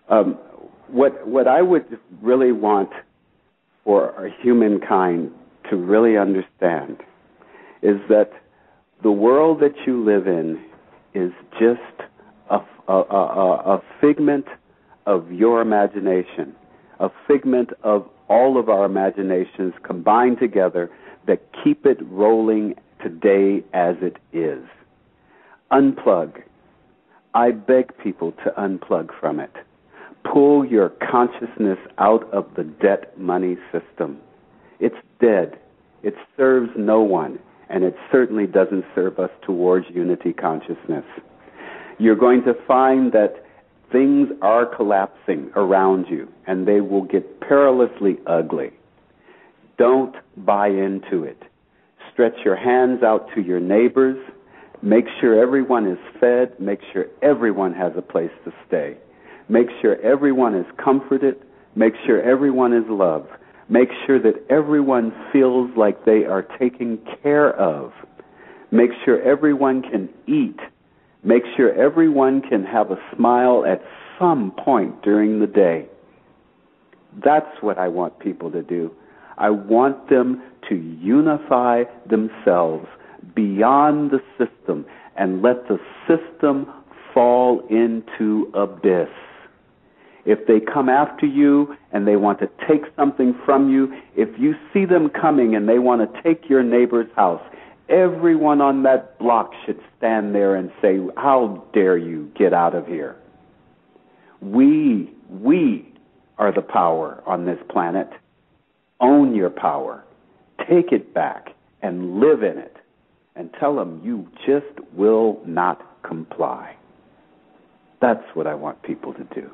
Um, what I would really want for our humankind to really understand is that the world that you live in is just a figment of your imagination, a figment of all of our imaginations combined together that keep it rolling today as it is. Unplug. I beg people to unplug from it. Pull your consciousness out of the debt money system. It's dead. It serves no one, and it certainly doesn't serve us towards unity consciousness. You're going to find that things are collapsing around you, and they will get perilously ugly. Don't buy into it. Stretch your hands out to your neighbors. Make sure everyone is fed. Make sure everyone has a place to stay. Make sure everyone is comforted. Make sure everyone is loved. Make sure that everyone feels like they are taken care of. Make sure everyone can eat. Make sure everyone can have a smile at some point during the day. That's what I want people to do. I want them to unify themselves beyond the system and let the system fall into abyss. If they come after you and they want to take something from you, if you see them coming and they want to take your neighbor's house, everyone on that block should stand there and say, "How dare you get out of here?" We are the power on this planet. Own your power. Take it back and live in it. And tell them you just will not comply. That's what I want people to do.